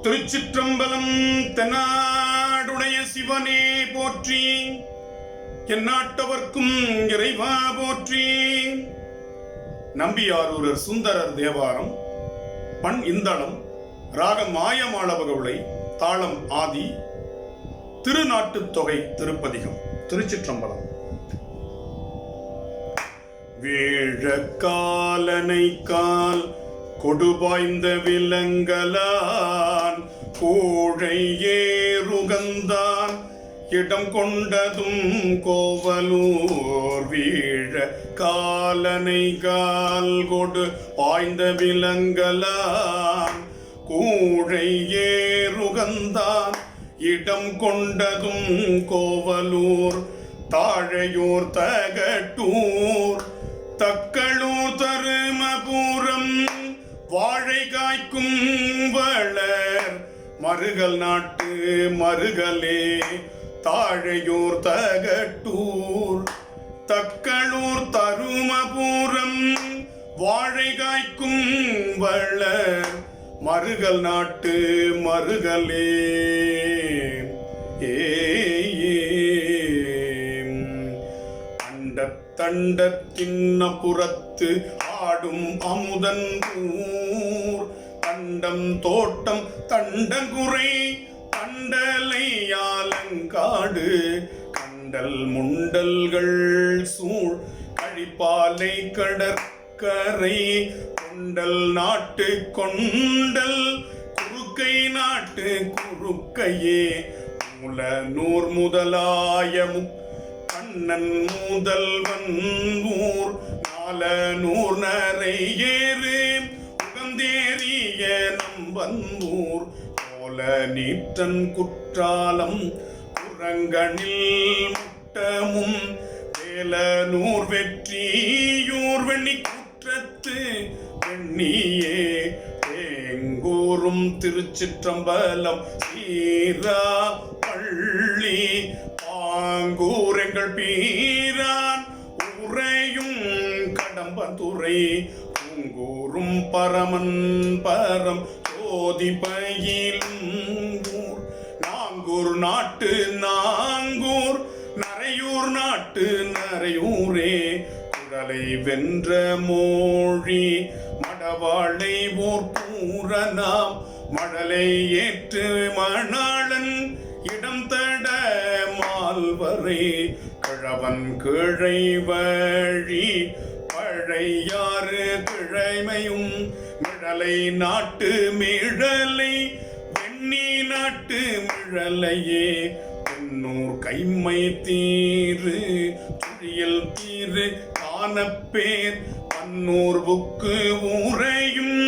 திருச்சிற்றம்பலம். தென்னாடுடைய சிவனே போற்றி, எந்நாட்டவர்க்கும் இறைவா போற்றி. நம்பியாரூரர் சுந்தரர் தேவாரம். பண் இந்தளம், ராகம் மாயமாளவகவுளை, தாளம் ஆதி, திருநாட்டுத் தொகை திருப்பதிகம். திருச்சிற்றம்பலம். வேழக்காலனை கால் கொடுபாய்ந்த விலங்கலான் கோழை ஏறுகந்தான் இடம் கொண்டதும் கோவலூர். வீழ காலனை கால் கொடு பாய்ந்த விலங்கலான் கூழை ஏறுகந்தான் இடம் கொண்டதும் கோவலூர். தாழையூர் தகட்டூர் தக்களூர் தருமபுரம் வாழை காய்க்கும் வளர் மருகல் நாட்டு மருகலே. தாழையூர் தகட்டூர் தக்களூர் தருமபுரம் வாழை காய்க்கும் வளர் மருகல் நாட்டு மருகலே. தண்டத்தின்ன புறத்து ஆடும் அமுதன் ஊர் தண்டம் தோட்டம் தண்டங்குறை தண்டலையாலங்காடு கண்டல் முண்டல்கள் சூழ் கழிப்பாலை கடற்கரை கொண்டல் நாட்டு கொண்டல் குறுக்கை நாட்டு குறுக்கையே மூல நூர் முதலாய கண்ணன் முதல்வன் ஊர் நால நூர் நரை ஏறு உகந்தேறிய நம்பூர் போல நீற்றன் குற்றாலம் குரங்கனில் முட்டமும் வேல நூர் வெற்றியூர் வெண்ணி குற்றத்து வெண்ணியே. தேங்கூரும் திருச்சிற்றம்பலம் சீரா பள்ளி பாங்கூர் எங்கள் பீரான் உரையும் கடம்பதுரை பூங்கூரும் பரமன் பரம் ஜோதி பயிலும் ஊர். நாங்கூர் நாட்டு நாங்கூர் நரையூர் நாட்டு நரையூரே குடலை வென்ற மோழி மடவாளை ஊர் கூறனாம் மழலை ஏற்று மணாளன் இடம் தட மால்வரை கிழவன் கிழை வழி பழையாறு கிழமையும் மிழலை நாட்டு மிழலை வெண்ணி நாட்டு மிழலையே. தென்னூர் கைமை தீரு சுழியல் தீரு காணப்பேர் பன்னூர் புக்கு ஊரையும்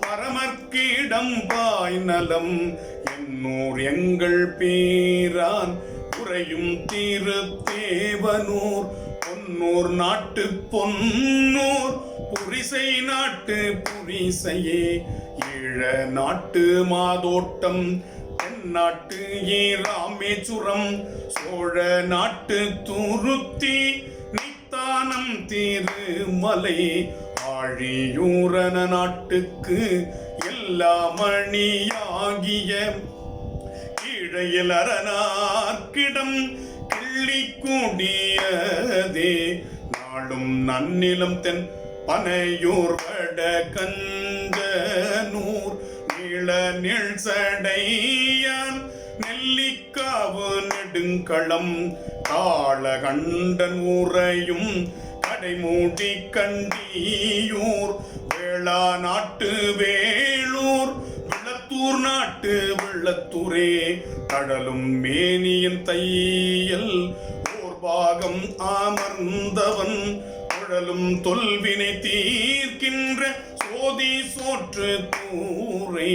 பரமர்க்கிடம் பாய் நலம் என்னூர் எங்கள் பீரான் உரையும் திருத்தேவனூர். பொன்னூர் நாட்டு பொன்னூர் புரிசை நாட்டு புரிசையே. ஈழ நாட்டு மாதோட்டம் தென்னாட்டு ராமேச்சுரம் சோழ நாட்டு துருத்தி நித்தானம் திருமலை. ஆழியூரன நாட்டுக்கு எல்லா மணியாகிய கீழையில் அரணார்க்கிடம் கிள்ளி கூடியதே. நாளும் நன்னிலம் தென் பனையூர் வட கஞ்சனூர் நீள நீள் சடையான் நெல்லிக்காவு நெடுங்களம் காளகண்டன் ஊரையும் கடைமூடி கண்டியூர் வேளா நாட்டு வேளூர் விளத்தூர் நாட்டு விளத்தூரே. கடலும் மேனியின் தையல் ஓர் பாகம் அமர்ந்தவன் குழலும் தொல்வினை தீர்க்கின்ற சோதி சோற்று தூரே.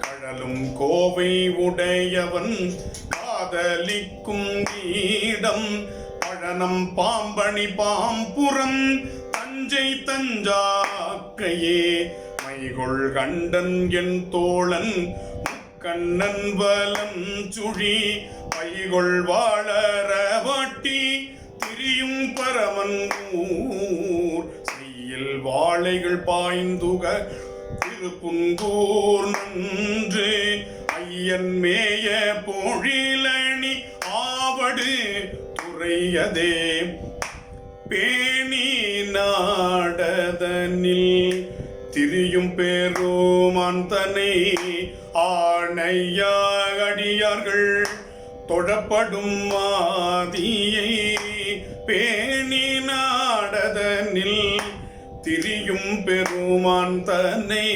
கடலும் கோவை உடையவன் காதலிக்கும் ஈடம் பழனம் பாம்பணி பாம்புரம் தஞ்சை தஞ்சாக்கையே. மைகொள் கண்டன் என் தோழன் முக்கண்ணன் வலம் சுழி பைகொள் வாழற வாட்டி திரியும் பரமன் ஊர். செய்யில் வாழைகள் பாய்ந்துக திருப்புங்கூர் நன்று அடியன் மேய பொழிலணி ஆவடு துறையதே பேணி நாடதனில் திரியும் பெருமான் தன்னை ஆணையாக அடியார்கள் தொழப்படும் மாதியை பேணி நாடதனில் திரியும் பெருமான் தன்னை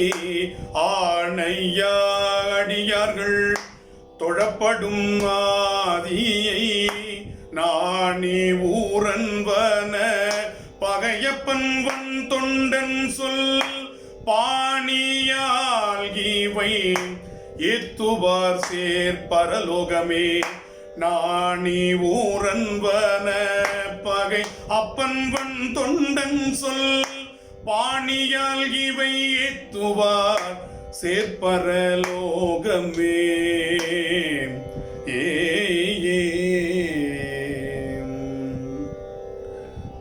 ஆணையாக அடியார்கள் தொழப்படும் மாதியை நாணி ஊரன்வன பகையப்பன் வன் தொண்டன் சொல் பாணியால் இவை ஏத்துவார் சேர் பரலோகமே நாணி ஊரன்வன பகை அப்பன் வன் தொண்டன் சொல் பாணியால் இவை ஏத்துவார் சேர்ப்பரலோகமே.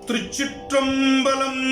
திருச்சிற்றம்பலம்.